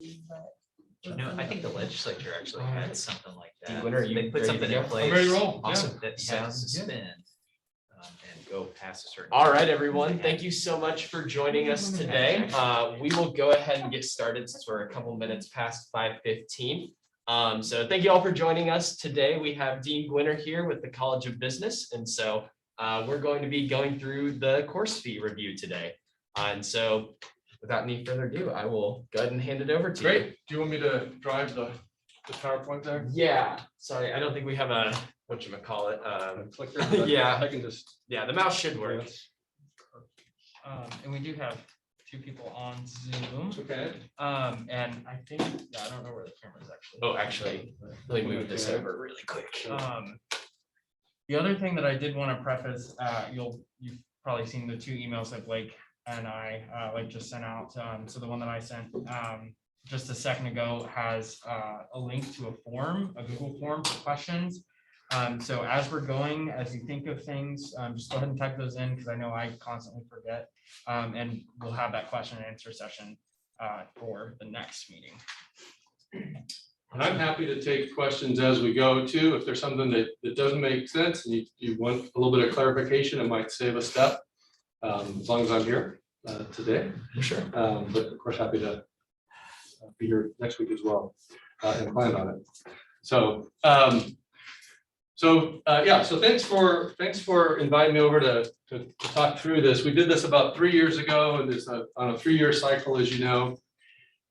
No, I think the legislature actually had something like that. Winner, are you They put ready something to in go? place. I'm ready to roll. Awesome. Yeah. That you have to suspend and go past a certain. All right, everyone. Thank you so much for joining us today. We will go ahead and get started since we're a couple minutes past 5:15. So thank you all for joining us today. We have Dean Gwinner here with the College of Business. And so we're going to be going through the course fee review today. And so without any further ado, I will go ahead and hand it over to you. Great. Do you want me to drive the PowerPoint there? Yeah, sorry, I don't think we have a, whatchamacallit, Yeah. yeah, I can just. yeah, the mouse should work. And we do have two people on Zoom. Okay. And I think, I don't know where the camera is actually. Oh, actually, let me move this over really quick. The other thing that I did want to preface, you've probably seen the two emails that Blake and I just sent out. So the one that I sent just a second ago has a link to a form, a Google form for questions. So as we're going, as you think of things, just go ahead and type those in because I know I constantly forget. And we'll have that question and answer session for the next meeting. And I'm happy to take questions as we go too. If there's something that doesn't make sense and you want a little bit of clarification, it might save a step. As long as I'm here today. Sure. But of course, happy to be here next week as well and plan on it. So, yeah, so thanks for inviting me over to talk through this. We did this about 3 years ago, and it's on a 3-year cycle, as you know.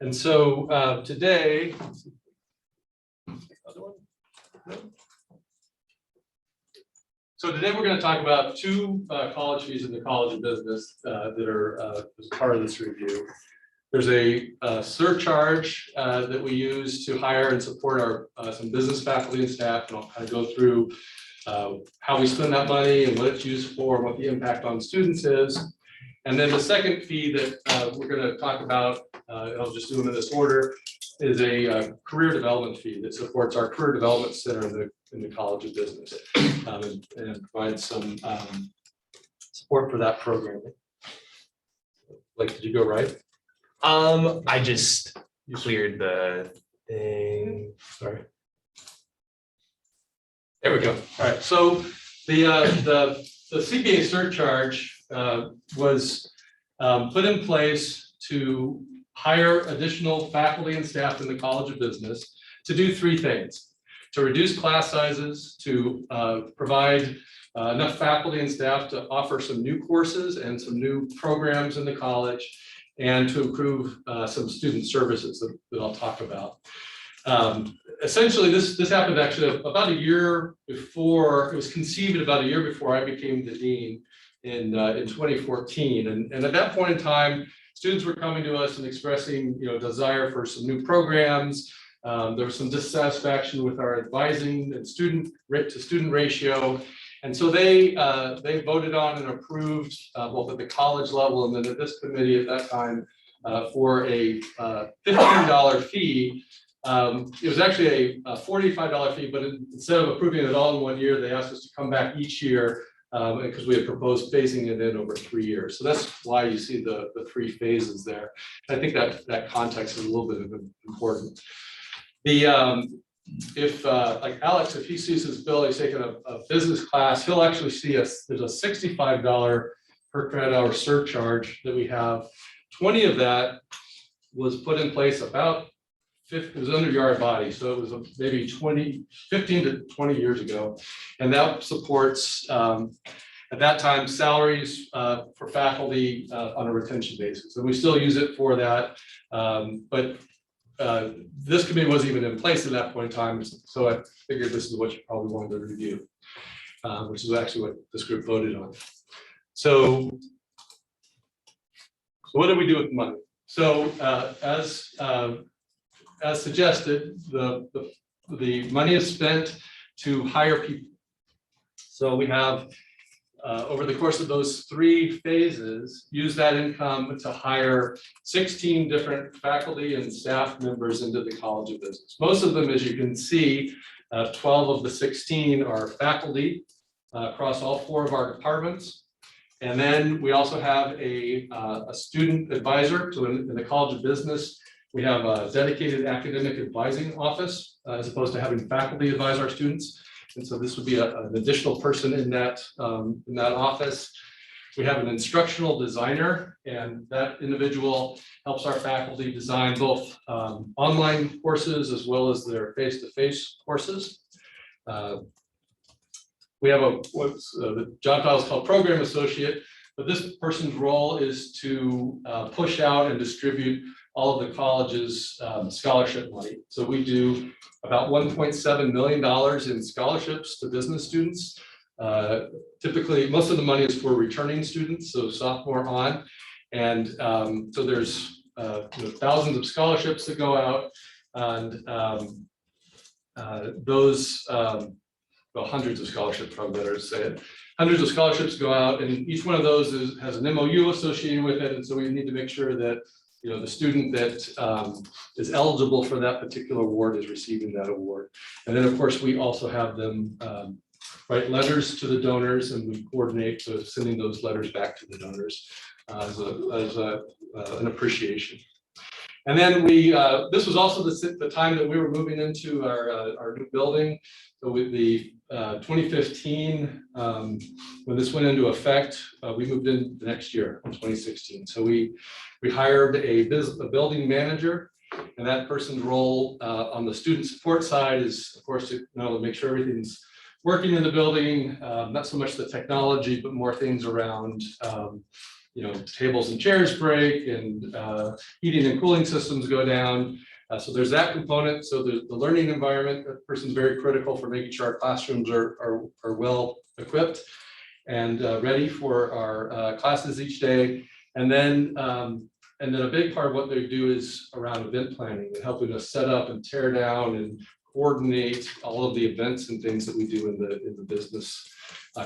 And so today, we're going to talk about two college fees in the College of Business that are as part of this review. There's a surcharge that we use to hire and support our some business faculty and staff, and I'll kind of go through how we spend that money and what it's used for, what the impact on students is. And then the second fee that we're going to talk about, and I'll just do them in this order, is a career development fee that supports our career development center in the College of Business and provides some support for that program. Like, did you go right? I just cleared the thing. Sorry. There we go. All right. So the Cpa surcharge was put in place to hire additional faculty and staff in the College of Business to do 3 things: to reduce class sizes, to provide enough faculty and staff to offer some new courses and some new programs in the college, and to improve some student services that I'll talk about. Essentially, this happened actually about a year before. It was conceived about a year before I became the dean in 2014, and at that point in time, students were coming to us and expressing, desire for some new programs. There was some dissatisfaction with our advising and student ratio. And so they voted on and approved both at the college level and then at this committee at that time for a $15 fee. It was actually a $45 fee, but instead of approving it all in 1 year, they asked us to come back each year because we had proposed phasing it in over 3 years. So that's why you see the 3 phases there. I think that context is a little bit important. If like Alex, if he sees his bill, he's taking a business class, he'll actually see there's a $65 per credit hour surcharge that we have. 20 of that was put in place about it was under yard body, so it was maybe 15 to 20 years ago, and that supports at that time salaries for faculty on a retention basis, and we still use it for that, but this committee wasn't even in place at that point in time, so I figured this is what you probably wanted to review, which is actually what this group voted on. So what do we do with the money? So as suggested, the money is spent to hire people. So we have over the course of those 3 phases, use that income to hire 16 different faculty and staff members into the College of Business. Most of them, as you can see, 12 of the 16 are faculty across all 4 of our departments. And then we also have a student advisor. So in the College of Business, We have a dedicated academic advising office as opposed to having faculty advise our students. And so this would be an additional person in that office. We have an instructional designer, and that individual helps our faculty design both online courses as well as their face-to-face courses. We have the job title is called Program Associate, but this person's role is to push out and distribute all of the college's scholarship money. So we do about $1.7 million in scholarships to business students. Typically, most of the money is for returning students, so sophomore on. And so there's thousands of scholarships that go out, and well, hundreds of scholarships, probably better to say it. Hundreds of scholarships go out, and each one of those has an MOU associated with it, and so we need to make sure that the student that is eligible for that particular award is receiving that award. And then, of course, we also have them write letters to the donors, and we coordinate sending those letters back to the donors as an appreciation. And then this was also the time that we were moving into our new building. So with the 2015, when this went into effect, we moved in the next year in 2016. So we hired a building manager, and that person's role on the student support side is, of course, to make sure everything's working in the building, not so much the technology, but more things around tables and chairs break, and heating and cooling systems go down. So there's that component. So the learning environment, that person's very critical for making sure our classrooms are well equipped and ready for our classes each day. And then a big part of what they do is around event planning and helping us set up and tear down and coordinate all of the events and things that we do in the business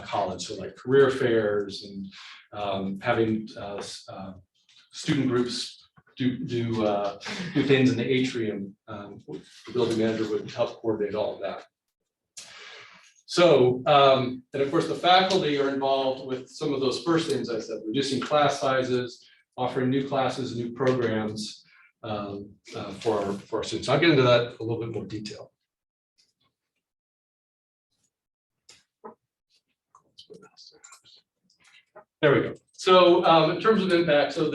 college. So like career fairs and having student groups do things in the atrium. The building manager would help coordinate all of that. So, and of course, the faculty are involved with some of those first things I said: reducing class sizes, offering new classes, new programs for our students. I'll get into that a little bit more detail. There we go. So in terms of impact, so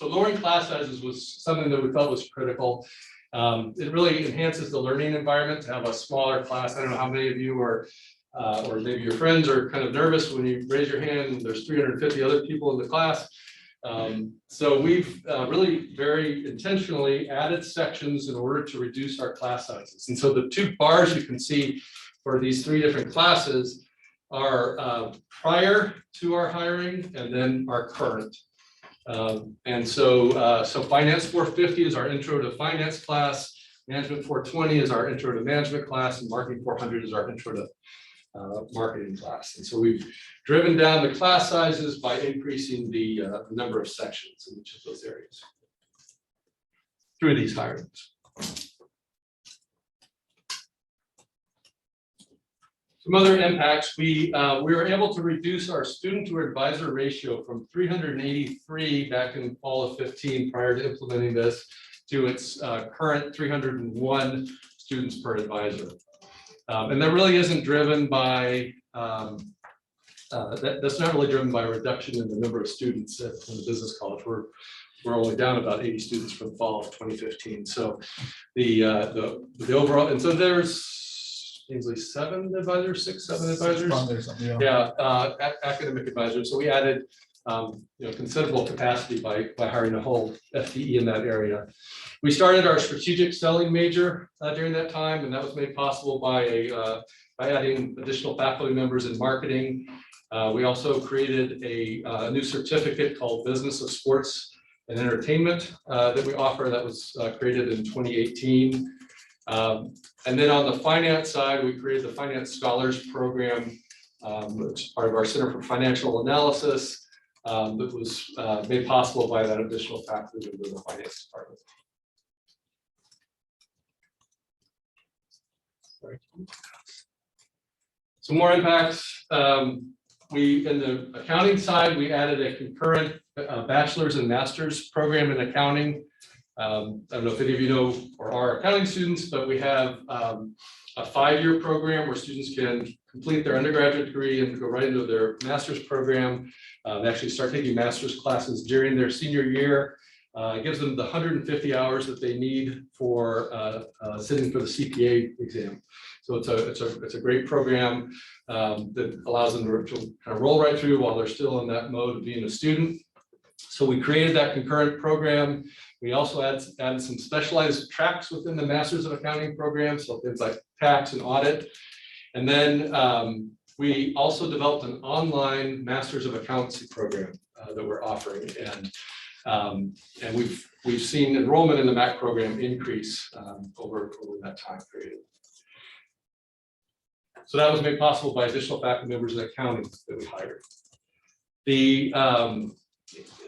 lowering class sizes was something that we felt was critical. It really enhances the learning environment to have a smaller class. I don't know how many of you are, or maybe your friends are kind of nervous when you raise your hand and there's 350 other people in the class. So we've really very intentionally added sections in order to reduce our class sizes. And so the two bars you can see for these three different classes are prior to our hiring and then our current. And so Finance 450 is our intro to finance class, Management 420 is our intro to management class, and Marketing 400 is our intro to marketing class. And so we've driven down the class sizes by increasing the number of sections in each of those areas through these hirings. Some other impacts, we were able to reduce our student to advisor ratio from 383 back in fall of 15 prior to implementing this to its current 301 students per advisor. And that really isn't driven by, that's not really driven by a reduction in the number of students in the business college. We're only down about 80 students from fall of 2015. So the overall, and so there's easily 7 advisors, 6, 7 advisors. Yeah, academic advisors. So we added considerable capacity by hiring a whole FTE in that area. We started our strategic selling major during that time, and that was made possible by adding additional faculty members in marketing. We also created a new certificate called Business of Sports and Entertainment that we offer, that was created in 2018. And then on the finance side, we created the Finance Scholars Program, which is part of our Center for Financial Analysis, that was made possible by that additional faculty member in the finance department. Some more impacts. In the accounting side, we added a concurrent bachelor's and master's program in accounting. I don't know if any of you know or are accounting students, but we have a 5-year program where students can complete their undergraduate degree and go right into their master's program. They actually start taking master's classes during their senior year. It gives them the 150 hours that they need for sitting for the CPA exam. So it's a great program that allows them to kind of roll right through while they're still in that mode of being a student. So we created that concurrent program. We also added some specialized tracks within the Masters of Accounting program, so things like tax and audit. And then we also developed an online Masters of Accountancy program that we're offering, and we've seen enrollment in the MAC program increase over that time period. So that was made possible by additional faculty members in accounting that we hired.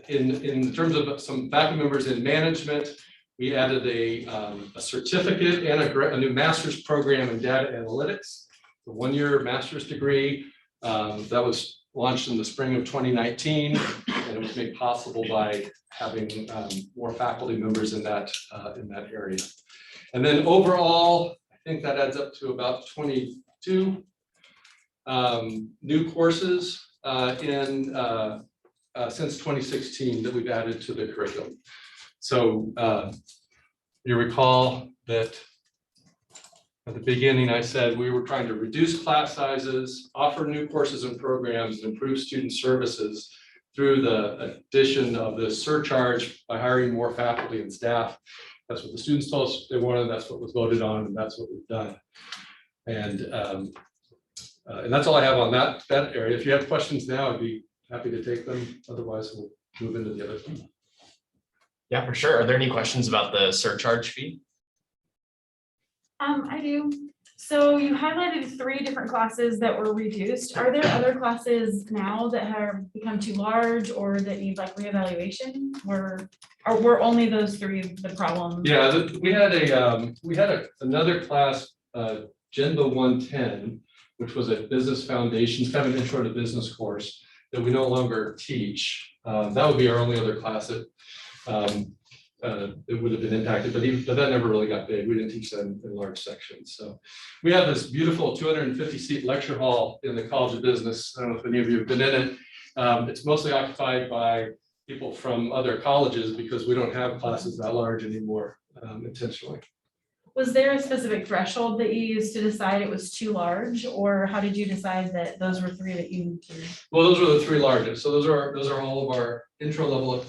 In terms of some faculty members in management, we added a certificate and a new master's program in data analytics, a 1-year master's degree that was launched in the spring of 2019, and it was made possible by having more faculty members in that area. And then overall, I think that adds up to about 22 new courses since 2016 that we've added to the curriculum. So you recall that at the beginning, I said we were trying to reduce class sizes, offer new courses and programs, and improve student services through the addition of the surcharge by hiring more faculty and staff. That's what the students told us they wanted, that's what was voted on, and that's what we've done. And that's all I have on that area. If you have questions now, I'd be happy to take them. Otherwise, we'll move into the other thing. Yeah, for sure. Are there any questions about the surcharge fee? I do. So you highlighted 3 different classes that were reduced. Are there other classes now that have become too large or that need like reevaluation? Or were only those 3 the problem? Yeah, we had another class, Genba 110, which was a business foundations, kind of an intro to business course that we no longer teach. That would be our only other class that it would have been impacted, but that never really got big. We didn't teach that in large sections. So we have this beautiful 250-seat lecture hall in the College of Business. I don't know if any of you have been in it. It's mostly occupied by people from other colleges because we don't have classes that large anymore intentionally. Was there a specific threshold that you used to decide it was too large, or how did you decide that those were 3 that you need to? Well, those were the 3 largest. So those are all of our intro level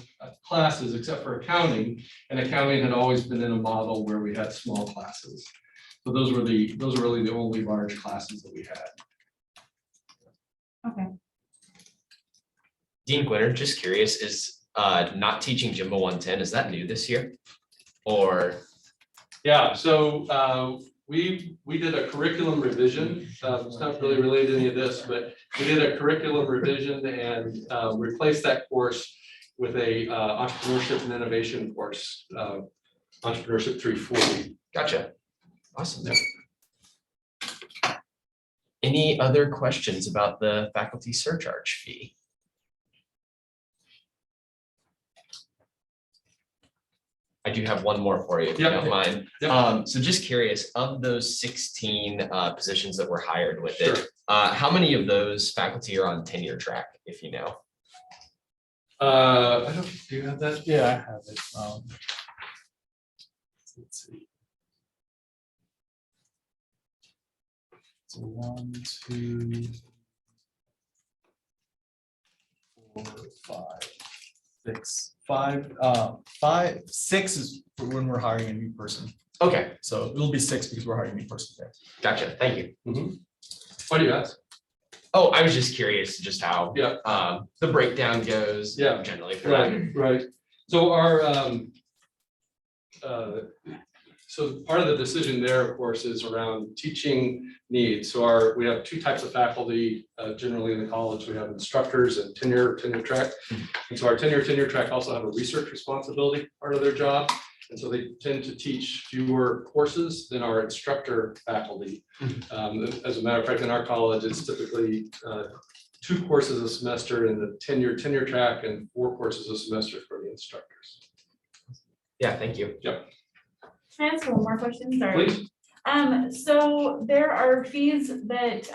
classes except for accounting, and accounting had always been in a model where we had small classes. So those were really the only large classes that we had. Okay. Dean Gwinner, just curious, is not teaching Genba 110, is that new this year? Or? Yeah, so we did a curriculum revision. It's not really related to any of this, but we did a curriculum revision and replaced that course with a entrepreneurship and innovation course, Entrepreneurship 340. Gotcha. Awesome. Any other questions about the faculty surcharge fee? I do have one more for you, if you don't mind. Yep. So just curious, of those 16 positions that were hired with Sure. it, how many of those faculty are on tenure track, if you know? I don't, do you have that? Yeah, I have it. Let's see. So 1, 2, 4, 5, 6, 5, 6 is for when we're hiring a new person. Okay, So it'll be 6 because we're hiring a new person there. gotcha. Thank you. Why do you ask? Oh, I was just curious just how Yeah. the breakdown goes Yeah. generally for that. Right. So so part of the decision there, of course, is around teaching needs. So we have 2 types of faculty generally in the college. We have instructors and tenure track. And so our tenure track also have a research responsibility part of their job. And so they tend to teach fewer courses than our instructor faculty. As a matter of fact, in our college, it's typically 2 courses a semester in the tenure track and 4 courses a semester for the instructors. Yeah, thank you. Can I ask one more question? Sorry. Please. So there are fees that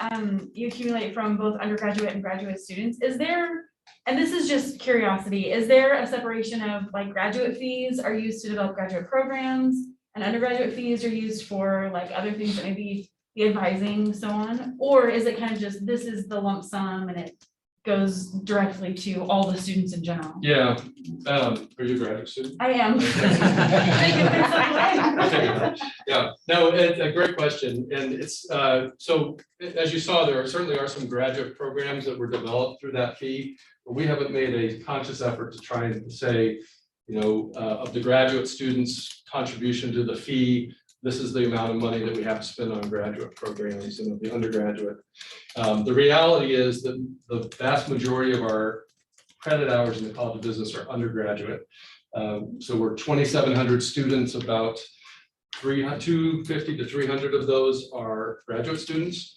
you accumulate from both undergraduate and graduate students. Is there, and this is just curiosity, is there a separation of like graduate fees are used to develop graduate programs and undergraduate fees are used for like other things that maybe the advising, so on? Or is it kind of just, this is the lump sum and it goes directly to all the students in general? Yeah, are you a graduate student? I am. Okay. Yeah, no, it's a great question, and it's, so as you saw, there certainly are some graduate programs that were developed through that fee, but we haven't made a conscious effort to try and say, you know, of the graduate students' contribution to the fee, this is the amount of money that we have to spend on graduate programs and the undergraduate. The reality is that the vast majority of our credit hours in the College of Business are undergraduate. So we're 2,700 students, about 250 to 300 of those are graduate students,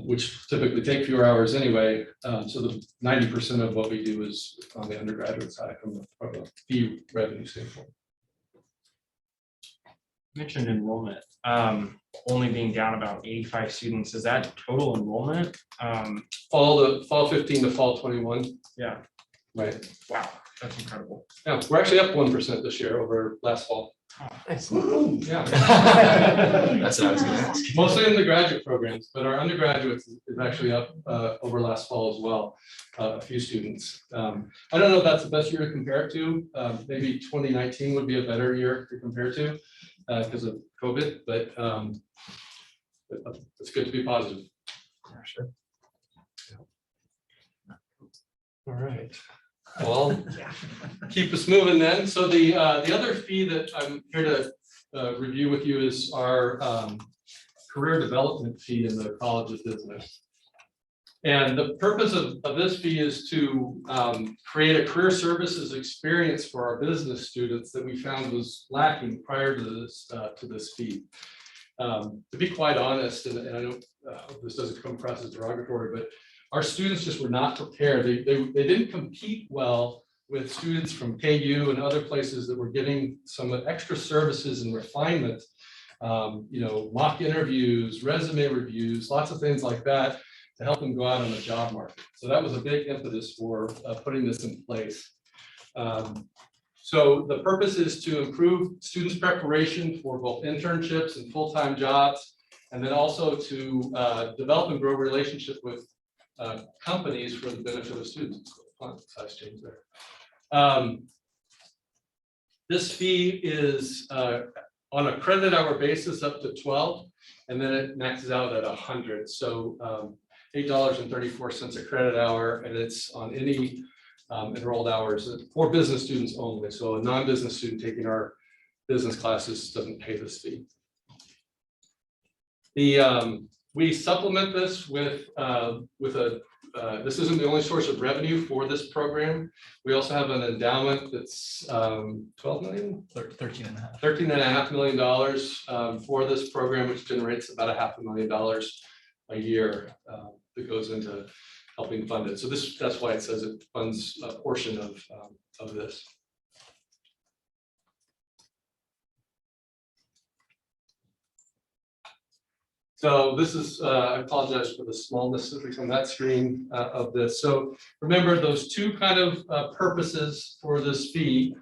which typically take fewer hours anyway. So the 90% of what we do is on the undergraduate side from a fee revenue standpoint. Mentioned enrollment, only being down about 85 students. Is that total enrollment? Fall 15 to fall 21. Yeah. Right. Wow, that's incredible. Yeah, we're actually up 1% this year over last fall. Nice. Yeah. That's what I was gonna ask. Mostly in the graduate programs, but our undergraduates is actually up over last fall as well. A few students. I don't know if that's the best year to compare it to. Maybe 2019 would be a better year to compare to because of COVID, but it's good to be positive. Yeah, sure. All right. Well, keep us moving then. So the other fee that I'm here to review with you is our career development fee in the College of Business. And the purpose of this fee is to create a career services experience for our business students that we found was lacking prior to this fee. To be quite honest, and I don't hope this doesn't come across as derogatory, but our students just were not prepared. They didn't compete well with students from KU and other places that were getting some extra services and refinement, you know, mock interviews, resume reviews, lots of things like that to help them go out on the job market. So that was a big impetus for putting this in place. So the purpose is to improve students' preparation for both internships and full-time jobs, and then also to develop and grow relationships with companies for the benefit of students. Size change there. This fee is on a credit hour basis up to 12, and then it maxes out at 100. So $8.34 a credit hour, and it's on any enrolled hours for business students only. So a non-business student taking our business classes doesn't pay this fee. We supplement this with this isn't the only source of revenue for this program. We also have an endowment that's 12 million, $13.5 million for this program, which generates about $500,000 a year that goes into helping fund it. So that's why it says it funds a portion of this. So this is, I apologize for the smallness on that screen of this. So remember those two kind of purposes for this fee.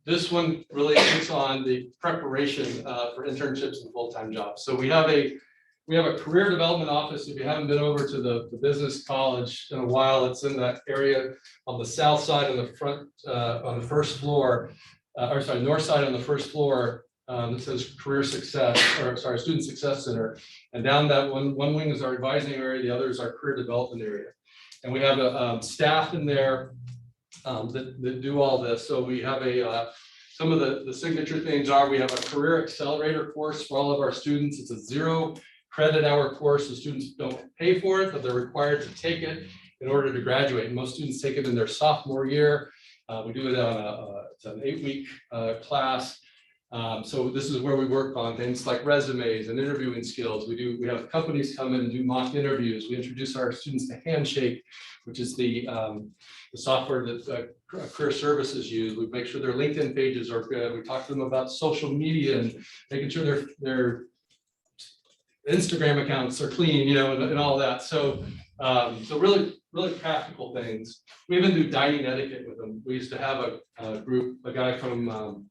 This one really takes on the preparation for internships and full-time jobs. So we have a career development office. If you haven't been over to the business college in a while, it's in that area on the south side on the front, on the first floor, or sorry, north side on the first floor. That says career success, or sorry, student success center. And down that one wing is our advising area, the other is our career development area. And we have a staff in there that do all this. So we have some of the signature things are, we have a career accelerator course for all of our students. It's a 0 credit hour course. The students don't pay for it, but they're required to take it in order to graduate. And most students take it in their sophomore year. We do it on it's an 8-week class. So this is where we work on things like resumes and interviewing skills. We have companies come in and do mock interviews. We introduce our students to Handshake, which is the software that career services use. We make sure their LinkedIn pages are good. We talk to them about social media and making sure their Instagram accounts are clean, you know, and all that. So really practical things. We even do dining etiquette with them. We used to have a group, a guy from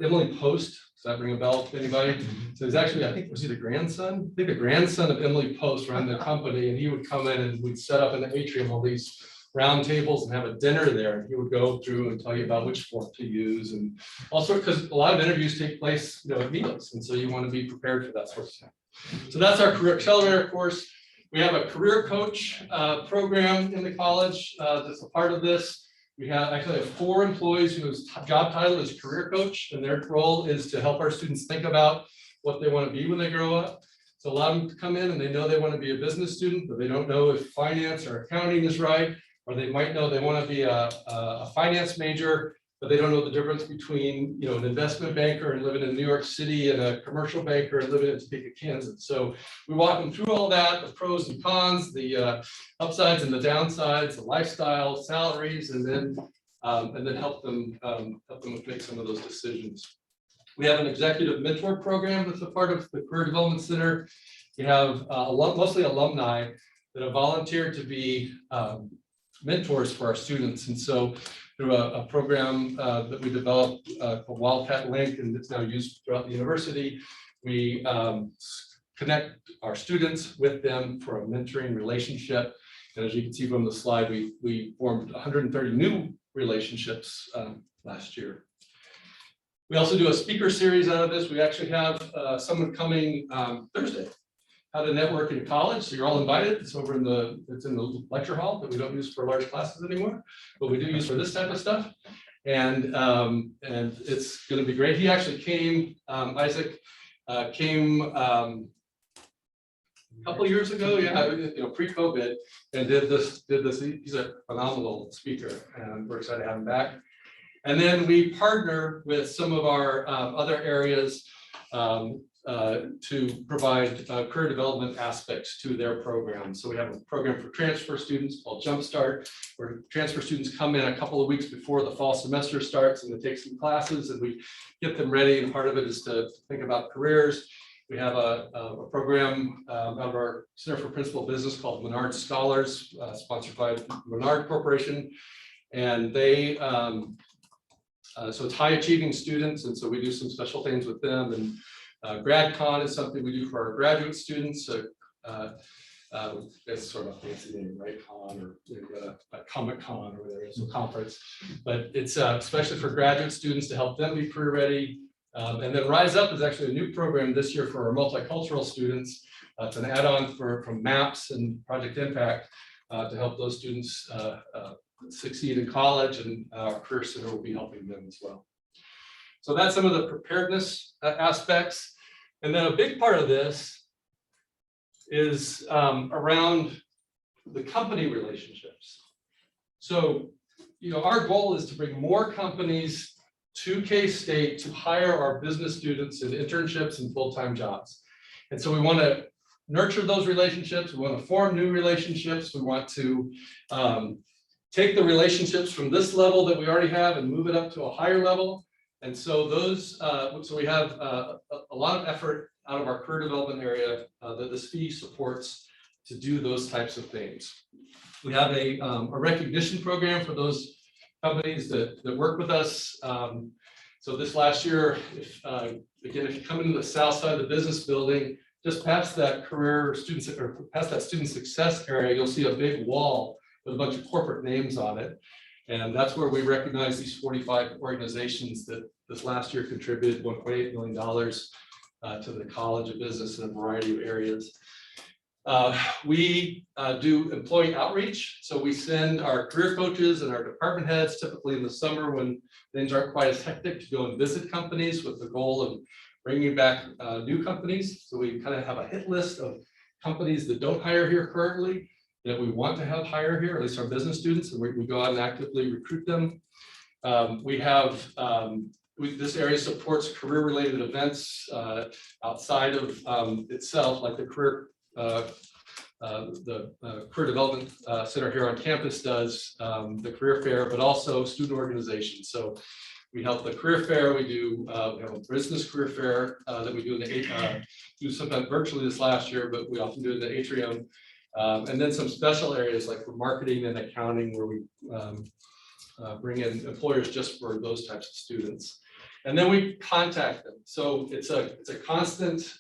Emily Post. Does that ring a bell to anybody? So he's actually, I think, was he the grandson? I think the grandson of Emily Post ran the company, and he would come in and we'd set up in the atrium all these round tables and have a dinner there. And he would go through and tell you about which fork to use and all sorts, because a lot of interviews take place, you know, at meals. And so you want to be prepared for that sort of thing. So that's our Career Accelerator course. We have a career coach program in the college that's a part of this. We actually have 4 employees whose job title is career coach, and their role is to help our students think about what they want to be when they grow up. So a lot of them come in and they know they want to be a business student, but they don't know if finance or accounting is right, or they might know they want to be a finance major, but they don't know the difference between, you know, an investment banker and living in New York City and a commercial banker and living in Topeka, Kansas. So we walk them through all that, the pros and cons, the upsides and the downsides, the lifestyle, salaries, and then help them make some of those decisions. We have an executive mentor program that's a part of the Career Development Center. We have mostly alumni that have volunteered to be mentors for our students. And so through a program that we developed called Wildcat Link, and it's now used throughout the university, we connect our students with them for a mentoring relationship. And as you can see from the slide, we formed 130 new relationships last year. We also do a speaker series out of this. We actually have someone coming Thursday, how to network in college. So you're all invited. It's over in the lecture hall that we don't use for large classes anymore, but we do use for this type of stuff. And it's going to be great. He actually came, Isaac came a couple of years ago, yeah, you know, pre-COVID, and did this. He's a phenomenal speaker, and we're excited to have him back. And then we partner with some of our other areas to provide career development aspects to their program. So we have a program for transfer students called Jumpstart, where transfer students come in a couple of weeks before the fall semester starts and they take some classes and we get them ready. And part of it is to think about careers. We have a program out of our Center for Principal Business called Menard Scholars, sponsored by Menard Corporation. And they, so it's high achieving students. And so we do some special things with them. And GradCon is something we do for our graduate students. It's sort of a fancy name, right? Con or a Comic Con or whatever, it's a conference. But it's especially for graduate students to help them be career ready. And then Rise Up is actually a new program this year for our multicultural students. It's an add-on from MAPS and Project Impact to help those students succeed in college, and our Career Center will be helping them as well. So that's some of the preparedness aspects. And then a big part of this is around the company relationships. So, you know, our goal is to bring more companies to K-State to hire our business students in internships and full-time jobs. And so we want to nurture those relationships. We want to form new relationships. We want to take the relationships from this level that we already have and move it up to a higher level. And so those, so we have a lot of effort out of our career development area that this fee supports to do those types of things. We have a recognition program for those companies that work with us. So this last year, again, if you come into the south side of the business building, just past that career students or past that student success area, you'll see a big wall with a bunch of corporate names on it. And that's where we recognize these 45 organizations that this last year contributed $1.8 million to the College of Business in a variety of areas. We do employee outreach. So we send our career coaches and our department heads, typically in the summer when things aren't quite as hectic, to go and visit companies with the goal of bringing back new companies. So we kind of have a hit list of companies that don't hire here currently, that we want to have hire here, at least our business students, and we go out and actively recruit them. We have this area supports career-related events outside of itself, like the career career development center here on campus does, the career fair, but also student organizations. So we help the career fair. We have a business career fair that we do in the do sometimes virtually this last year, but we often do it in the atrium. And then some special areas like for marketing and accounting, where we bring in employers just for those types of students. And then we contact them. So it's a constant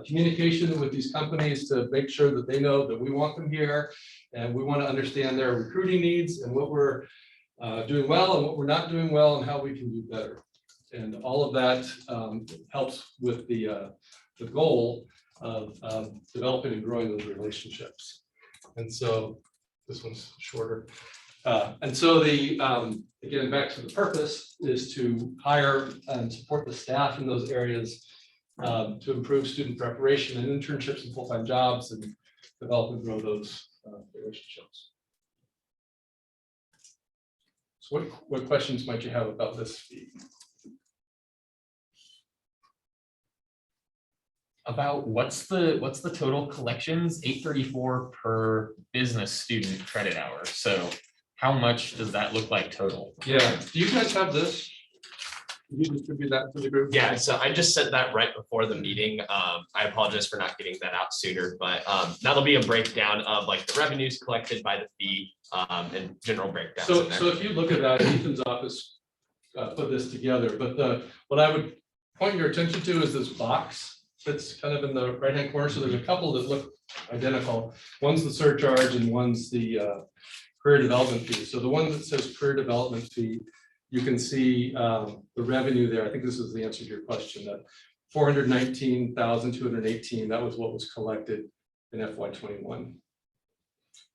communication with these companies to make sure that they know that we want them here, and we want to understand their recruiting needs and what we're doing well and what we're not doing well and how we can do better. And all of that helps with the goal of developing and growing those relationships. And so this one's shorter. And so again, back to the purpose is to hire and support the staff in those areas to improve student preparation and internships and full-time jobs, and develop and grow those relationships. So what questions might you have about this fee? About what's the total collections? $834 per business student credit hour. So how much does that look like total? Yeah, do you guys have this? Did you distribute that to the group? Yeah, so I just sent that right before the meeting. I apologize for not getting that out sooner, but that'll be a breakdown of like the revenues collected by the fee and general breakdown. So if you look at that, Ethan's office put this together, but what I would point your attention to is this box that's kind of in the right-hand corner. So there's a couple that look identical. One's the surcharge and one's the career development fee. So the one that says career development fee, you can see the revenue there. I think this is the answer to your question, that 419,218, that was what was collected in FY21.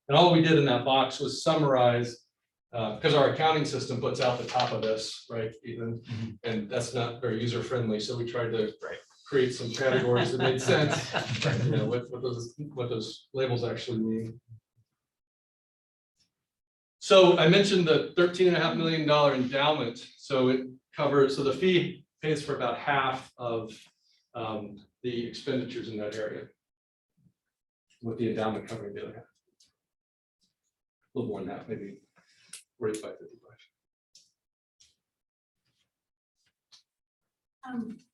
And all we did in that box was summarize, because our accounting system puts out the top of this, right, Ethan? And that's not very user-friendly. So we tried to create some categories that made sense, you know, what those labels actually mean. So I mentioned the $13.5 million endowment. So it covers, so the fee pays for about half of the expenditures in that area, with the endowment covering the other half. A little more than that, maybe 45, 55.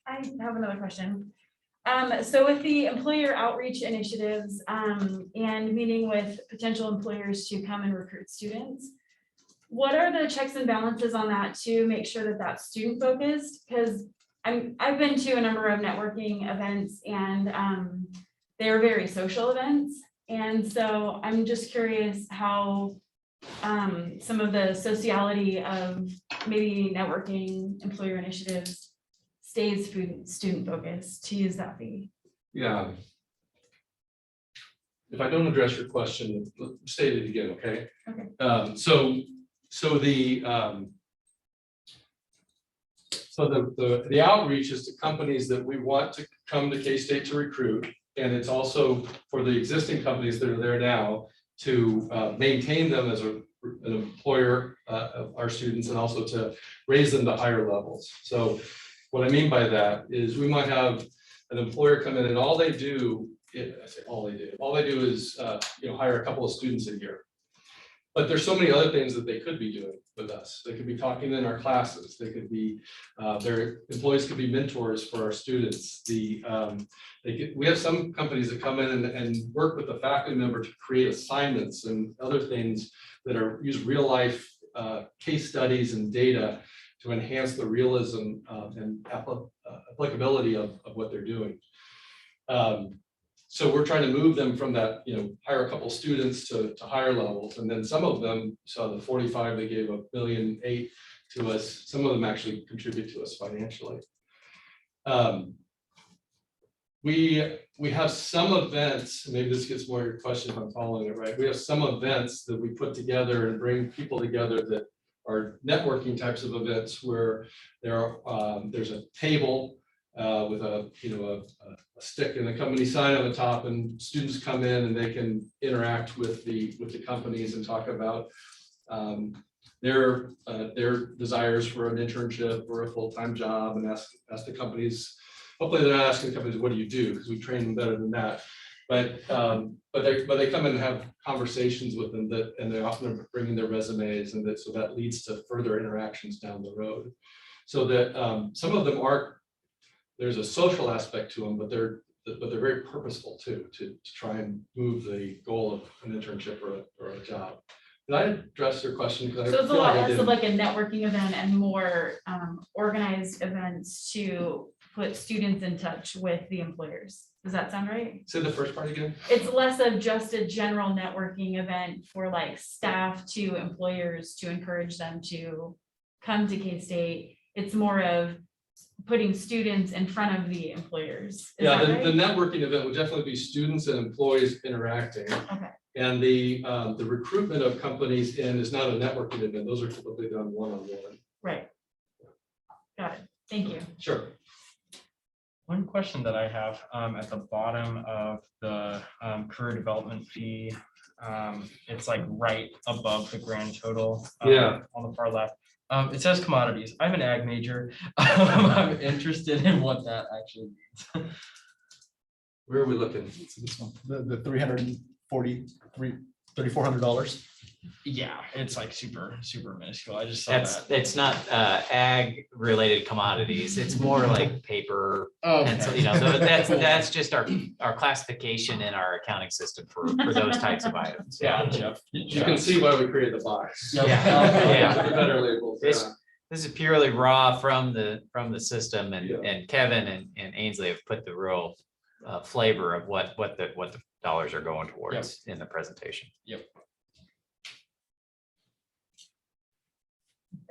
I have another question. So with the employer outreach initiatives and meeting with potential employers to come and recruit students, what are the checks and balances on that to make sure that that's student focused? Because I've been to a number of networking events, and they're very social events. And so I'm just curious how some of the sociality of maybe networking employer initiatives stays student focused to use that fee. Yeah. If I don't address your question, state it again, okay? Okay. The outreach is to companies that we want to come to K-State to recruit, and it's also for the existing companies that are there now to maintain them as an employer of our students, and also to raise them to higher levels. So what I mean by that is we might have an employer come in and all they do is hire a couple of students a year. But there's so many other things that they could be doing with us. They could be talking in our classes. They could be, their employees could be mentors for our students. We have some companies that come in and work with the faculty member to create assignments and other things that use real life case studies and data to enhance the realism and applicability of what they're doing. So we're trying to move them from that, hire a couple students to higher levels. And then some of them, so the 45, they gave $1.8 million to us. Some of them actually contribute to us financially. We have some events, maybe this gets more your question if I'm following it right. We have some events that we put together and bring people together that are networking types of events where there's a table with a stick and a company sign on the top, and students come in and they can interact with the companies and talk about their desires for an internship or a full-time job and ask the companies. Hopefully they're not asking the companies, what do you do? Because we train them better than that. But they come in and have conversations with them and they often are bringing their resumes so that leads to further interactions down the road. So that some of them there's a social aspect to them, but they're very purposeful too, to try and move the goal of an internship or a job. Did I address your question? So it's a lot less of like a networking event and more organized events to put students in touch with the employers. Does that sound right? Say the first part again. It's less of just a general networking event for like staff to employers to encourage them to come to K-State. It's more of putting students in front of the employers. Is Yeah, that the right? networking event would definitely be students and employees interacting. Okay, And the recruitment of companies in is not a networking event. Those are typically done one-on-one. right. Got it. Thank you. Sure. One question that I have at the bottom of the career development fee, it's like right above the grand total. Yeah. On the far left. It says commodities. I'm an ag major. I'm interested in what that actually means. Where are we looking? This one, the $343,400. Yeah, it's like super minuscule. I just saw That's, that. it's not ag related commodities. It's more like paper. And so, Okay. you know, so that's just our classification in our accounting system for those types of items. Yeah. Gotcha. You can see why we created the box. Yeah. Yeah. The better labels. This- Yeah. This is purely raw from the system Yeah. and Kevin and Ainsley have put the real flavor of what the dollars are going towards in the presentation.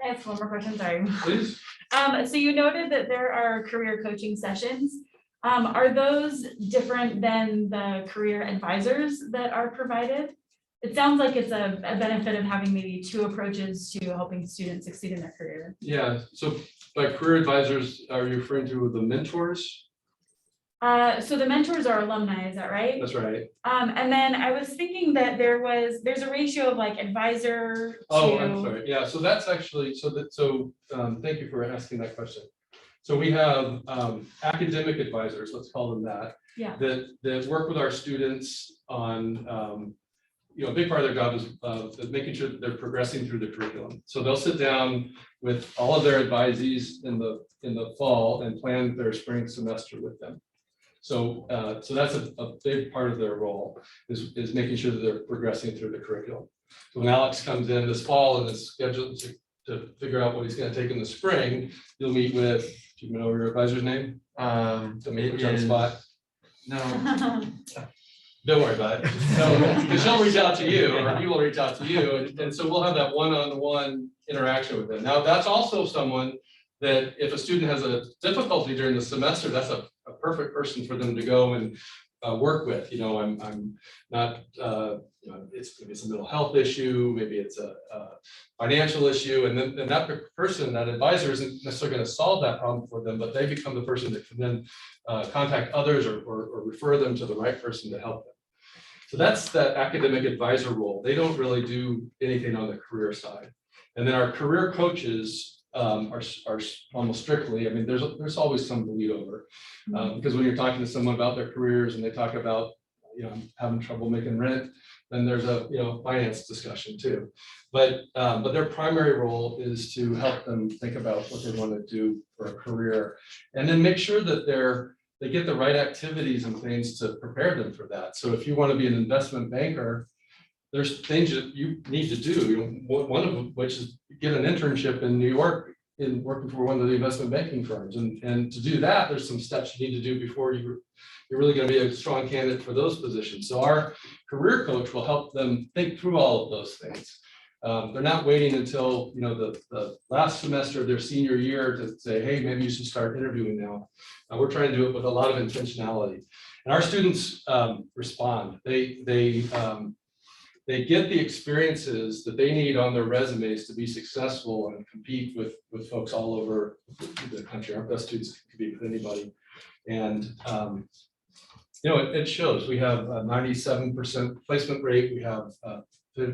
I have one more question, sorry. Please. So you noted that there are career coaching sessions. Are those different than the career advisors that are provided? It sounds like it's a benefit of having maybe two approaches to helping students succeed in their career. Yeah. So by career advisors, are you referring to the mentors? So the mentors are alumni, is that right? That's right. And then I was thinking that there's a ratio of like advisor Oh, I'm to, sorry. Yeah, so that's actually, thank you for asking that question. So we have academic advisors, let's call them that. Yeah. That work with our students on, a big part of their job is making sure that they're progressing through the curriculum. So they'll sit down with all of their advisees in the fall and plan their spring semester with them. So that's a big part of their role is making sure that they're progressing through the curriculum. So when Alex comes in this fall and is scheduled to figure out what he's going to take in the spring, you'll meet with, do you know your advisor's name? Don't put you on the spot. No. Don't worry about it. So, because she'll reach out to you, or he will reach out to you, and so we'll have that one-on-one interaction with them. Now, that's also someone that if a student has a difficulty during the semester, that's a perfect person for them to go and work with. I'm not, it's a mental health issue, maybe it's a financial issue, and then that person, that advisor, isn't necessarily going to solve that problem for them, but they become the person that can then contact others or refer them to the right person to help them. So that's that academic advisor role. They don't really do anything on the career side. And then our career coaches are almost strictly, I mean, there's always some bleed over. Because when you're talking to someone about their careers and they talk about, having trouble making rent, then there's a, finance discussion too. But their primary role is to help them think about what they want to do for a career, and then make sure that they get the right activities and things to prepare them for that. So if you want to be an investment banker, there's things that you need to do. One of which is get an internship in New York in working for one of the investment banking firms. And to do that, there's some steps you need to do before you're really going to be a strong candidate for those positions. So our career coach will help them think through all of those things. They're not waiting until the last semester of their senior year to say, hey, maybe you should start interviewing now. We're trying to do it with a lot of intentionality. And our students respond. They get the experiences that they need on their resumes to be successful and compete with folks all over the country. Our best students can compete with anybody. And it shows. We have a 97% placement rate. We have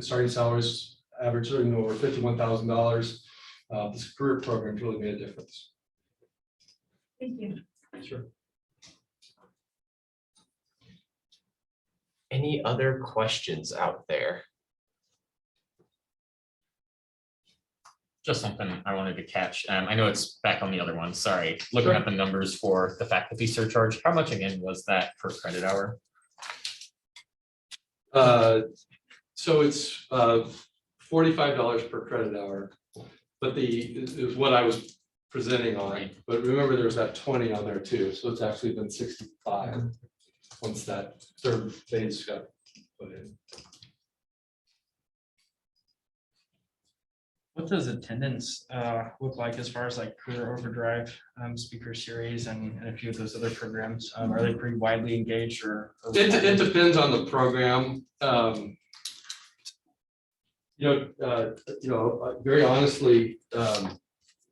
starting salaries average earning over $51,000. This career program really made a difference. Thank you. Sure. Any other questions out there? Just something I wanted to catch. I know it's back on the other one, sorry. Looking Sure. at the numbers for the faculty surcharge, how much again was that per credit hour? So it's $45 per credit hour, but is what I was presenting on. Right. But remember, there's that 20 on there too, so it's actually been 65 once that third phase got put in. What does attendance look like as far as like Career Overdrive, speaker series and a few of those other programs? Are they pretty widely engaged or? It depends on the program. Very honestly,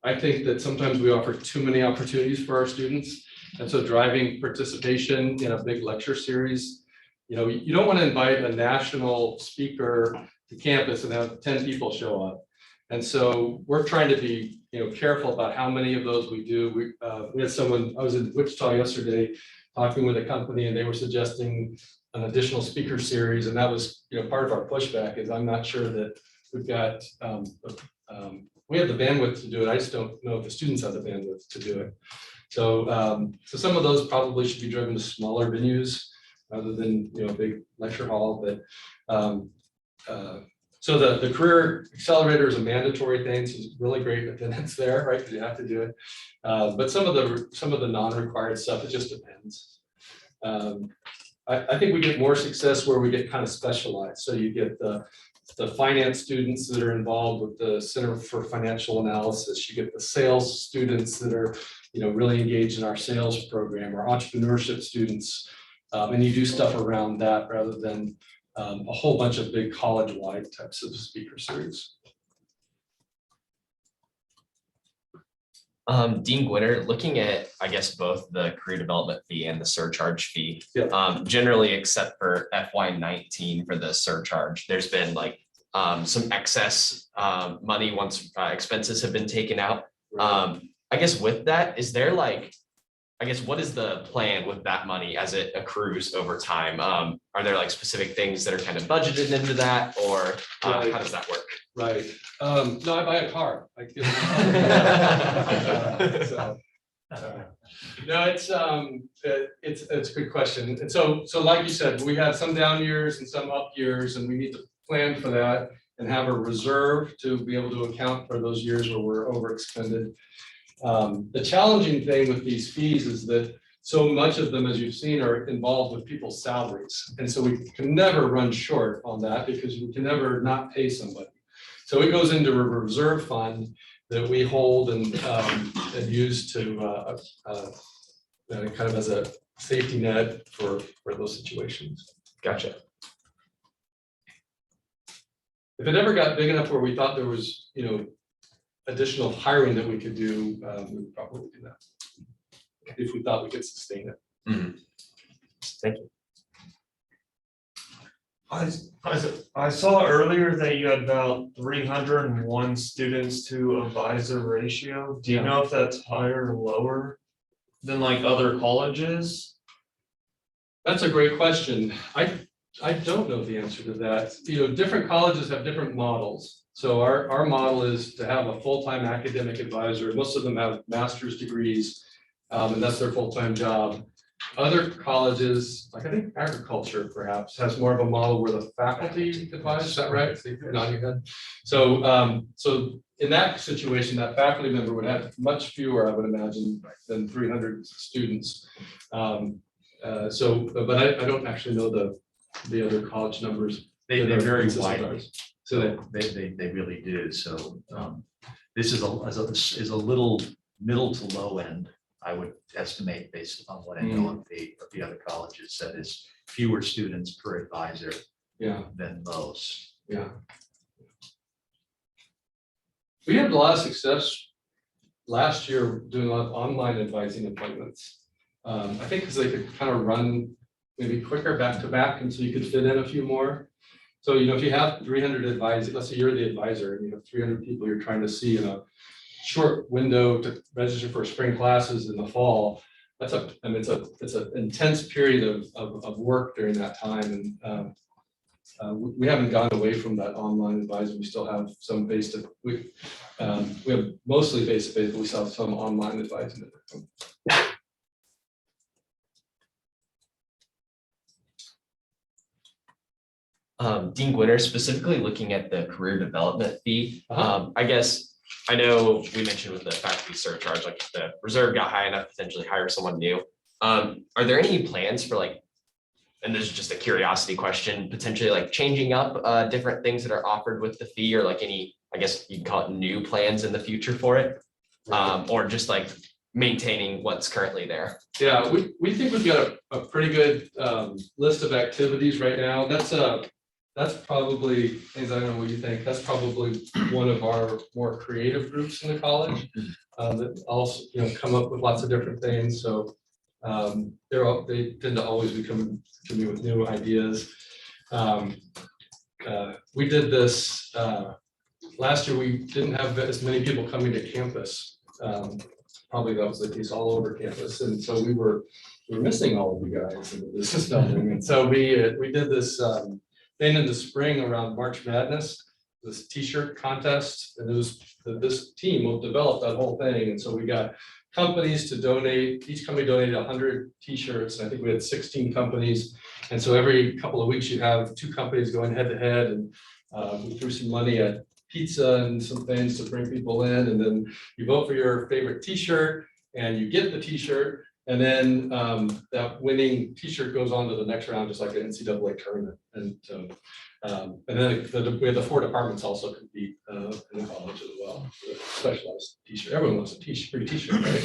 I think that sometimes we offer too many opportunities for our students. And so driving participation in a big lecture series, you don't want to invite a national speaker to campus and have 10 people show up. And so we're trying to be, careful about how many of those we do. We had someone, I was in Wichita yesterday talking with a company and they were suggesting an additional speaker series. And that was, part of our pushback is I'm not sure that we've got, we have the bandwidth to do it. I just don't know if the students have the bandwidth to do it. So, so some of those probably should be driven to smaller venues rather than, a big lecture hall, but, so the career accelerator is a mandatory thing, so it's really great attendance there, right? Because you have to do it. But some of the non-required stuff, it just depends. I think we get more success where we get kind of specialized. So you get the finance students that are involved with the Center for Financial Analysis. You get the sales students that are, really engaged in our sales program, or entrepreneurship students, and you do stuff around that rather than a whole bunch of big college-wide types of speaker series. Dean Gwinner, looking at, I guess, both the career development fee and the surcharge fee, Yeah. generally except for FY19 for the surcharge, there's been like some excess money once expenses have been taken out. I guess with that, is there like, I guess, what is the plan with that money as it accrues over time? Are there like specific things that are kind of budgeted into that, or how does that work? Right. No, I buy a car. So, no, it's a good question. And so like you said, we have some down years and some up years, and we need to plan for that and have a reserve to be able to account for those years where we're overexpended. The challenging thing with these fees is that so much of them, as you've seen, are involved with people's salaries. And so we can never run short on that because we can never not pay somebody. So it goes into a reserve fund that we hold and use to kind of as a safety net for those situations. Gotcha. If it ever got big enough where we thought there was, additional hiring that we could do, we would probably do that if we thought we could sustain it. Mhm. Thank you. I saw earlier that you had about 301 students to advisor ratio. Do you know if that's higher or lower than like other colleges? That's a great question. I don't know the answer to that. Different colleges have different models. So our model is to have a full-time academic advisor. Most of them have master's degrees, and that's their full-time job. Other colleges, like I think agriculture perhaps, has more of a model where the faculty advise, is that right? So you're nodding your head. So in that situation, that faculty member would have much fewer, I would imagine, than 300 students. But I don't actually know the other college numbers. They vary consistent widely. ours. So They really do. So this is a little middle to low end, I would estimate, based upon what I know of the other colleges. That is fewer students per advisor yeah, than most. yeah. We had a lot of success last year doing a lot of online advising appointments. I think because they could kind of run maybe quicker back to back, and so you could fit in a few more. So, if you have 300 advisors, let's say you're the advisor and you have 300 people you're trying to see in a short window to register for spring classes in the fall, it's an intense period of work during that time. And we haven't gone away from that online advising. We still have some we have mostly face-to-face, but we still have some online advising. Dean Gwinner, specifically looking at the career development fee, I guess, I know we mentioned with the faculty surcharge, like if the reserve got high enough, potentially hire someone new. Are there any plans for like, and this is just a curiosity question, potentially like changing up different things that are offered with the fee, or like any, I guess you can call it new plans in the future for it? Or just like maintaining what's currently there? Yeah, we think we've got a pretty good list of activities right now. That's probably, things I don't know what you think, that's probably one of our more creative groups in the college that also, come up with lots of different things. So they tend to always be coming to me with new ideas. We did this last year. We didn't have as many people coming to campus. Probably that was the case all over campus, and so we were missing all of you guys in the business building. And so we did this thing in the spring around March Madness, this T-shirt contest, and it was this team will develop that whole thing. And so we got companies to donate. Each company donated 100 T-shirts. I think we had 16 companies, and so every couple of weeks you have 2 companies going head to head, and we threw some money at pizza and some things to bring people in, and then you vote for your favorite T-shirt and you get the T-shirt, and then that winning T-shirt goes on to the next round, just like an NCAA tournament. And then we have the 4 departments also compete in the college as well. Specialized T-shirt. Everyone wants a free T-shirt, right?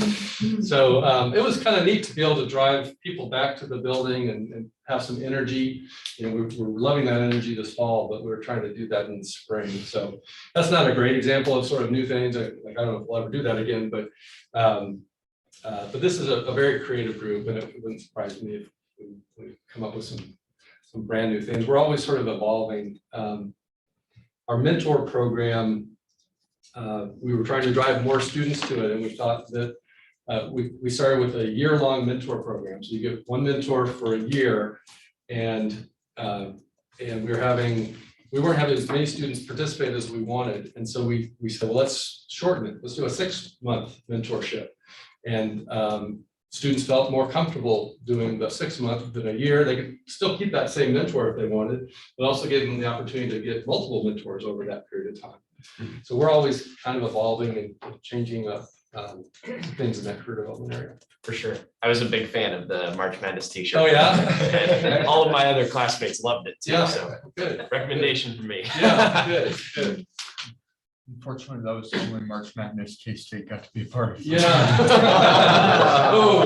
So it was kind of neat to be able to drive people back to the building and have some energy. We're loving that energy this fall, but we're trying to do that in the spring. So that's not a great example of sort of new things. I don't know if we'll ever do that again, but this is a very creative group, and it wouldn't surprise me if we come up with some brand new things. We're always sort of evolving. Our mentor program, we were trying to drive more students to it, and we thought that we started with a year-long mentor program. So you get one mentor for a year, and we weren't having as many students participate as we wanted, and so we said, well, let's shorten it. Let's do a 6-month mentorship. And students felt more comfortable doing the 6 months than a year. They could still keep that same mentor if they wanted, but also give them the opportunity to get multiple mentors over that period of time. So we're always kind of evolving and changing up things in that career development area. For sure. I was a big fan of the March Madness T-shirt. Oh, yeah? And all of my other classmates loved it too. Yeah, So good. recommendation for me. Yeah, good. Unfortunately, that was the only March Madness K-State got to be a part of. Yeah. Oh,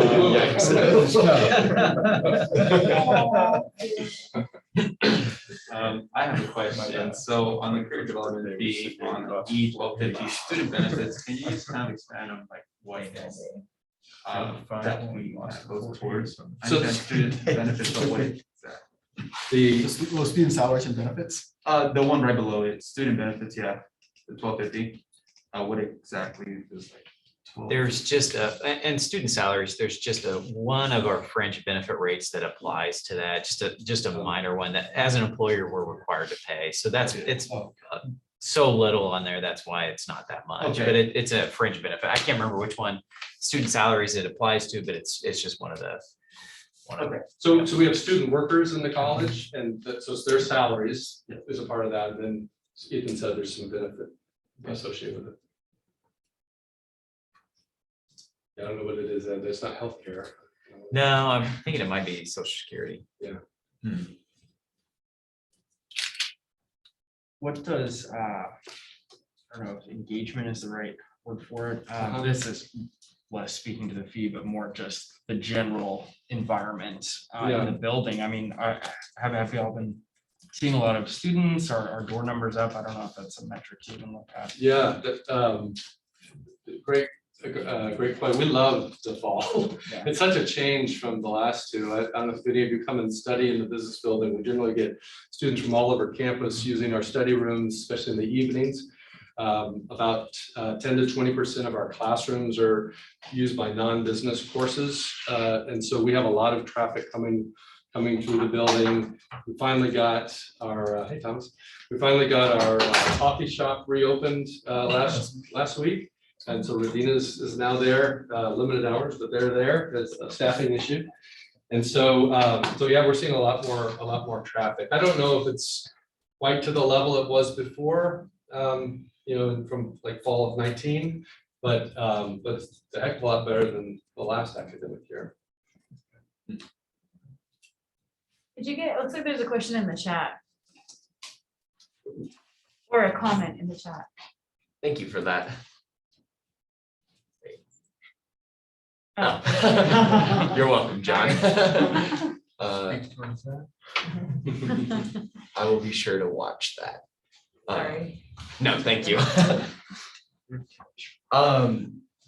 I have a question. So on the career development fee on E-1250 student benefits, can you just kind of expand on like what that we want to go towards? I So- understand student benefits, but what is that? The Student salaries and benefits? The one right below it, student benefits, yeah, the 1250. What exactly is like? 12? There's just and student salaries, there's just one of our fringe benefit rates that applies to that, just a minor one that as an employer, we're required to pay. So it's so little on there. That's why it's not that much, Okay. but it's a fringe benefit. I can't remember which one student salaries it applies to, but it's just one of the. Okay, so we have student workers in the college, and so their salaries is a part of that, and then Ethan said there's some benefit associated with it. I don't know what it is, and it's not healthcare. No, I'm thinking it might be Social Security. What does, I don't know if engagement is the right word for it. Uh-huh. This is less speaking to the fee, but more just the general environment in the building. I mean, have y'all been seeing a lot of students? Are door numbers up? I don't know if that's a metric to even look at. Yeah, great a great point. We love the fall. Yeah. It's such a change from the last two. I don't know if any of you come and study in the business building. We generally get students from all over campus using our study rooms, especially in the evenings. About 10 to 20% of our classrooms are used by non-business courses. And so we have a lot of traffic coming through the building. We finally got our, hey Thomas, we finally got our coffee shop reopened last week. And so Radina's is now there, limited hours, but they're there. It's a staffing issue. And so, yeah, we're seeing a lot more traffic. I don't know if it's quite to the level it was before, from like fall of 19, but it's a heck of a lot better than the last academic year. Did you get, it looks like there's a question in the chat. Or a comment in the chat. Thank you for that. Oh. You're welcome, John. I will be sure to watch that. Sorry. No, thank you.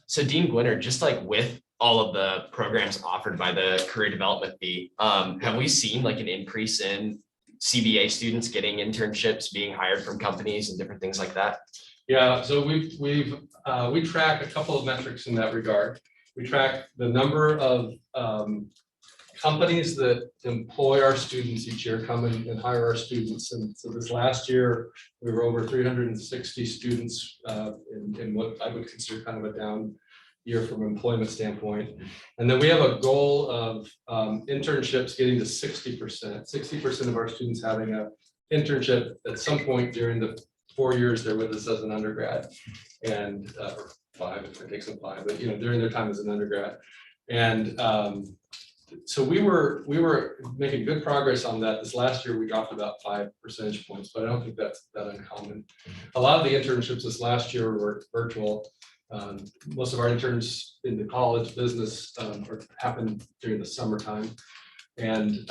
So Dean Gwinner, just like with all of the programs offered by the career development fee, have we seen like an increase in CBA students getting internships, being hired from companies and different things like that? Yeah, so we track a couple of metrics in that regard. We track the number of companies that employ our students each year, come and hire our students. And so this last year, we were over 360 students in what I would consider kind of a down year from an employment standpoint. And then we have a goal of internships getting to 60% of our students having an internship at some point during the 4 years they're with us as an undergrad, and or 5 if it takes them 5, but during their time as an undergrad. And so we were making good progress on that. This last year we dropped about 5 percentage points, but I don't think that's that uncommon. A lot of the internships this last year were virtual. Most of our interns in the college business happened during the summertime, and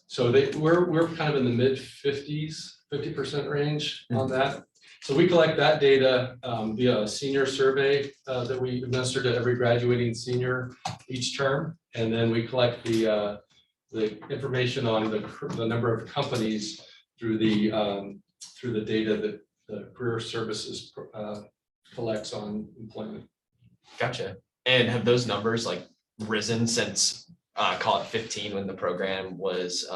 so we're kind of in the mid 50% range on that. So we collect that data via a senior survey that we administer to every graduating senior each term, and then we collect the information on the number of companies through the data that the career services collects on employment. Gotcha. And have those numbers like risen since call it 15 when the program was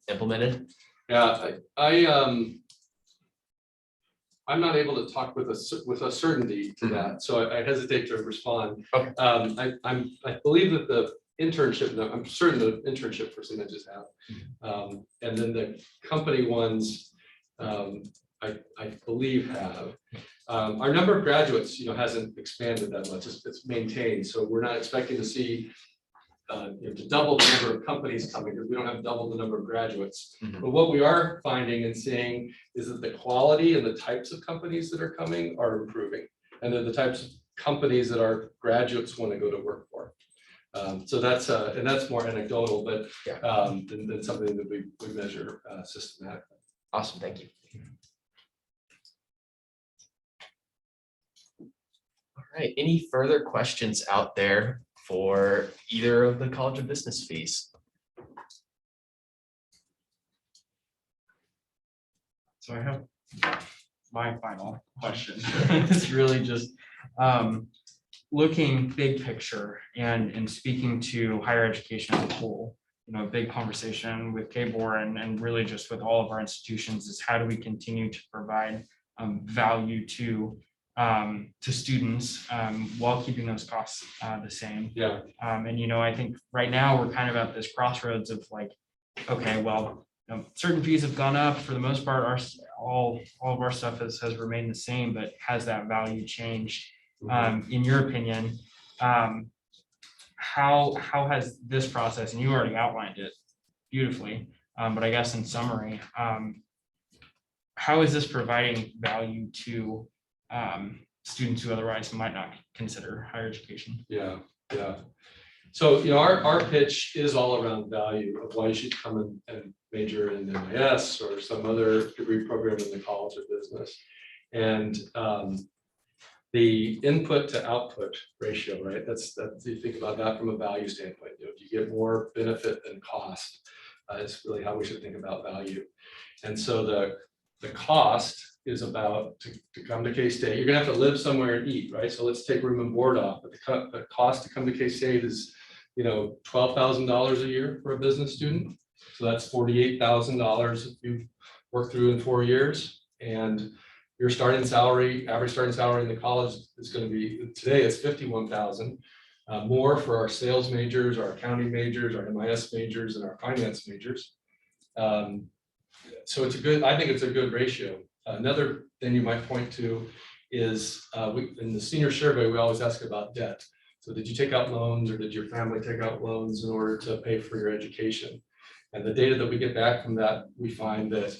implemented? Yeah, I'm not able to talk with a certainty to that, so I hesitate to respond. Okay. I believe that the internship, I'm certain the internship percentages have, and then the company ones, I believe have. Our number of graduates, hasn't expanded that much. It's maintained, so we're not expecting to see to double the number of companies coming, because we don't have double the number of graduates. Mhm. But what we are finding and seeing is that the quality and the types of companies that are coming are improving, and that the types of companies that our graduates want to go to work for. So that's more anecdotal, but than something that we measure systematically. Awesome, thank you. All right, any further questions out there for either of the College of Business fees? So I have my final question. It's really just looking big picture and speaking to higher education as a whole. A big conversation with KBOR and really just with all of our institutions is how do we continue to provide value to students while keeping those costs the same. Yeah. And I think right now we're kind of at this crossroads of like, okay, well, certain fees have gone up. For the most part, all of our stuff has remained the same, but has that value changed? In your opinion, how has this process, and you already outlined it beautifully, but I guess in summary, how is this providing value to students who otherwise might not consider higher education? Yeah. So, our pitch is all around value of why you should come and major in MIS or some other degree program in the College of Business. And the input to output ratio, right? That's, you think about that from a value standpoint. You know, if you get more benefit than cost, is really how we should think about value. And so the cost is about to come to K-State. You're gonna have to live somewhere and eat, right? So let's take room and board off. But the cost to come to K-State is, you know, $12,000 a year for a business student. So that's $48,000 if you work through in 4 years. And your starting salary, average starting salary in the college is going to be, today it's 51,000. More for our sales majors, our accounting majors, our MIS majors, and our finance majors. So it's a good, I think it's a good ratio. Another thing you might point to is in the senior survey, we always ask about debt. So did you take out loans, or did your family take out loans in order to pay for your education? And the data that we get back from that, we find that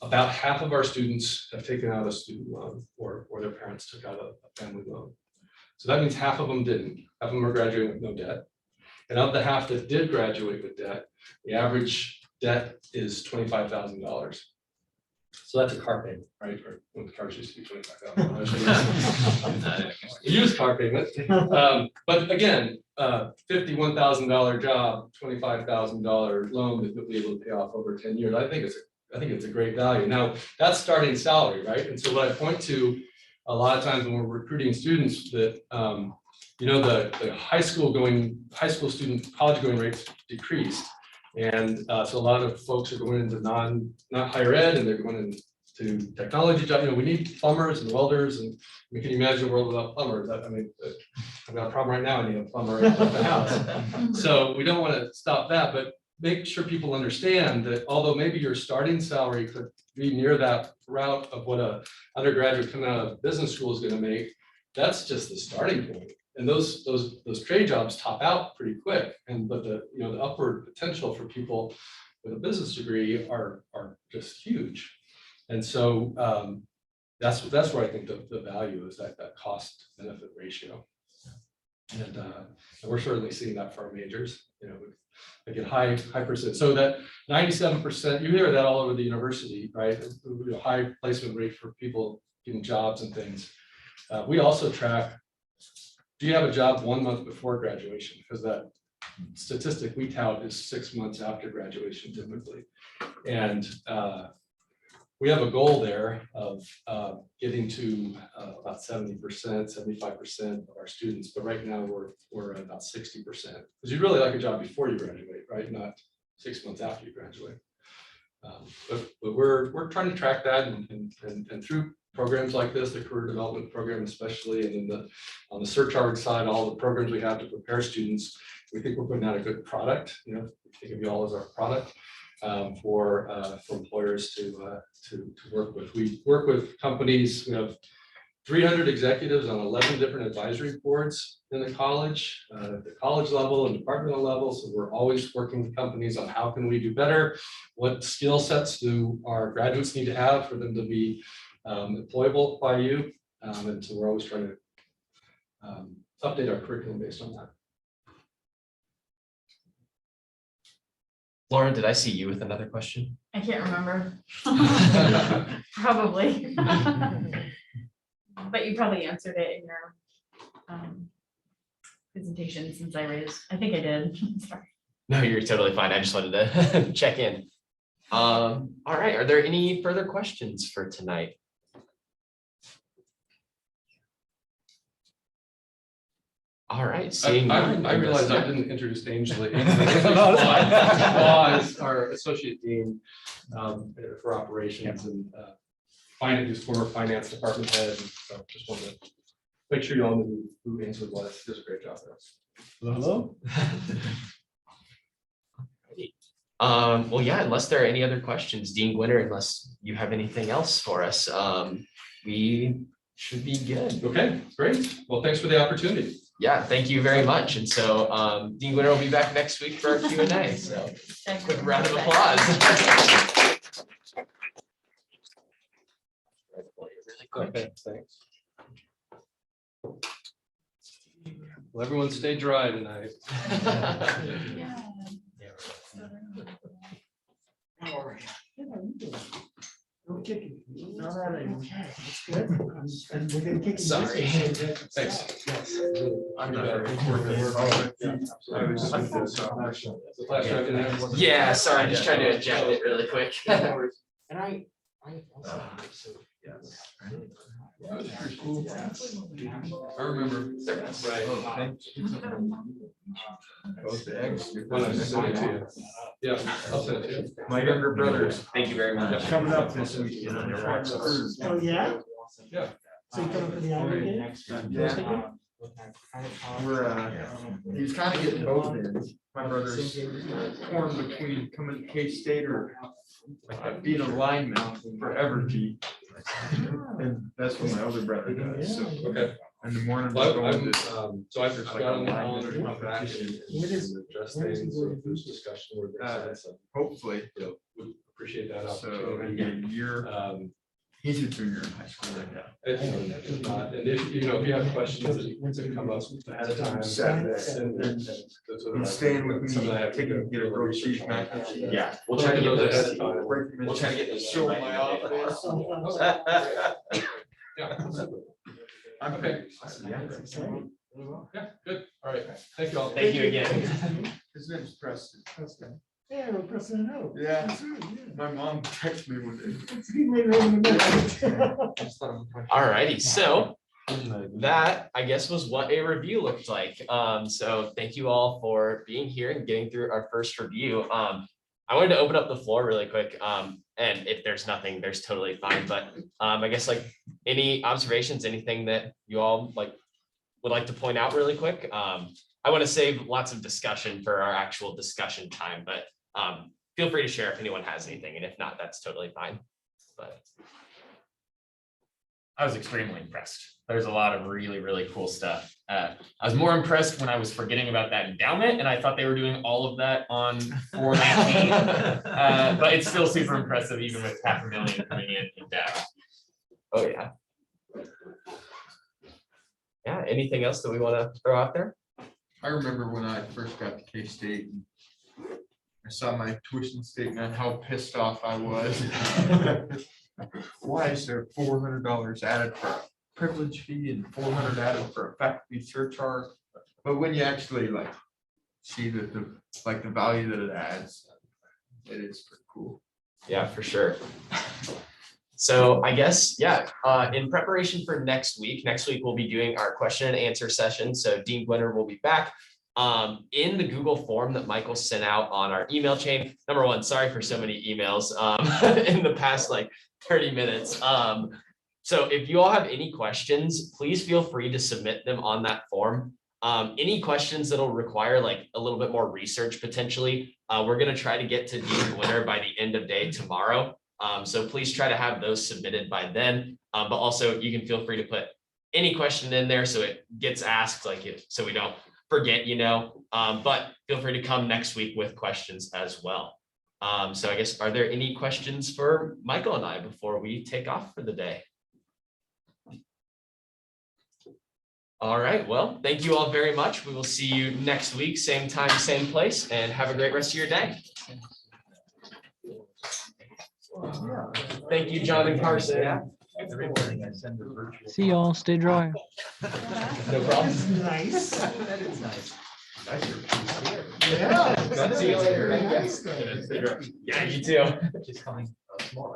about half of our students have taken out a student loan, or their parents took out a family loan. So that means half of them didn't. Half of them are graduating with no debt. And of the half that did graduate with debt, the average debt is $25,000. So that's a car payment, right? Or when the cars used to be $25,000. Used car payment. But again, $51,000 job, $25,000 loan that you'll be able to pay off over 10 years. I think it's a great value. Now, that's starting salary, right? And so what I point to a lot of times when we're recruiting students that, you know, the high school student college going rates decreased. And so a lot of folks are going into not higher ed, and they're going into technology job. You know, we need plumbers and welders, and we can imagine a world without plumbers. I mean, I've got a problem right now. I need a plumber at the house. So we don't want to stop that, but make sure people understand that although maybe your starting salary could be near that route of what a undergraduate coming out of business school is going to make, that's just the starting point. And those trade jobs top out pretty quick. But the upward potential for people with a business degree are just huge. And so that's where I think the value is, that cost benefit ratio. And we're certainly seeing that for our majors. You know, they get high percent. So that 97%, you hear that all over the university, right? High placement rate for people getting jobs and things. We also track, do you have a job 1 month before graduation? Because that statistic we tout is 6 months after graduation typically. And we have a goal there of getting to about 70%, 75% of our students. But right now we're at about 60%. Because you'd really like a job before you graduate, right? Not 6 months after you graduate. But we're trying to track that, and through programs like this, the career development program especially, and then on the surcharge side, all the programs we have to prepare students, we think we're putting out a good product. You know, think of you all as our product for employers to work with. We work with companies. We have 300 executives on 11 different advisory boards in the college, at the college level and departmental level. So we're always working with companies on how can we do better? What skill sets do our graduates need to have for them to be employable by you? And so we're always trying to update our curriculum based on that. Lauren, did I see you with another question? I can't remember. Probably. But you probably answered it in your presentation since I think I did. Sorry. No, you're totally fine. I just wanted to check in. All right. Are there any further questions for tonight? All right. Seeing none, I realized I didn't introduce Ainsley. Ainsley is our associate dean for operations, and finance, former finance department head. So just wanted to make sure you all knew who Ainsley was. He does a great job there. Hello. Well, yeah, unless there are any other questions, Dean Gwinner, unless you have anything else for us, we should be good. Okay, great. Well, thanks for the opportunity. Yeah, thank you very much. And so Dean Gwinner will be back next week for our Q&A. So quick round of applause. Really quick. Okay, thanks. Well, everyone stay dry tonight. Yeah. All right. Sorry. Thanks. Yeah, sorry, just trying to eject it really quick. And I I remember. Yeah, I'll send it to you. My younger brothers Thank you very much. coming up this weekend on their watch. Oh, yeah? Yeah. So you coming for the Iron game? Yeah. We're, he's kind of getting both ends. My brother's torn between coming to K-State or being a lineman for Evergy. And that's what my older brother does, so Okay. in the morning. we're Well, going to- so I've got on the calendar to come back and address things, so if there's discussion where there's, Hopefully, would appreciate that so opportunity. a year, he's a junior in high school right now. If not, and if, you know, if you have questions that come up ahead of time. And staying with me, taking, get a grilled cheese mac and cheese. Yeah, We'll try to get those ahead of time. we'll try to get those. Show my office. Yeah. Okay. Yeah, good, all right, thank you all. Thank you again. His name's Preston. Yeah, we're pressing it out. Yeah. That's right, yeah. My mom texted me one day. It's good way to remember. Alrighty, so that, I guess, was what a review looked like. So thank you all for being here and getting through our first review. I wanted to open up the floor really quick. And if there's nothing, there's totally fine. But I guess like any observations, anything that you all like would like to point out really quick. I want to save lots of discussion for our actual discussion time, but feel free to share if anyone has anything. And if not, that's totally fine. But I was extremely impressed. There's a lot of really, really cool stuff. I was more impressed when I was forgetting about that endowment, and I thought they were doing all of that on 419. But it's still super impressive, even with $500,000 coming in debt. oh yeah. Yeah, anything else that we want to throw out there? I remember when I first got to K-State. I saw my tuition statement, how pissed off I was. Why is there $400 added for a privilege fee and $400 added for a faculty surcharge? But when you actually like see that the value that it adds, it is pretty cool. Yeah, for sure. So I guess, yeah, in preparation for next week we'll be doing our question and answer session. So Dean Gwinner will be back. In the Google form that Michael sent out on our email chain. Number one, sorry for so many emails in the past like 30 minutes. So if you all have any questions, please feel free to submit them on that form. Any questions that'll require like a little bit more research potentially, we're gonna try to get to Dean Gwinner by the end of day tomorrow. So please try to have those submitted by then, but also you can feel free to put any question in there so it gets asked, like so we don't forget, but feel free to come next week with questions as well. So I guess, are there any questions for Michael and I before we take off for the day? All right, well, thank you all very much. We will see you next week, same time, same place, and have a great rest of your day. Thank you, John and Carson. See y'all, stay dry. No problem. That's nice. That is nice. Yeah. See you later. Nice. Yeah, you too. Just coming tomorrow.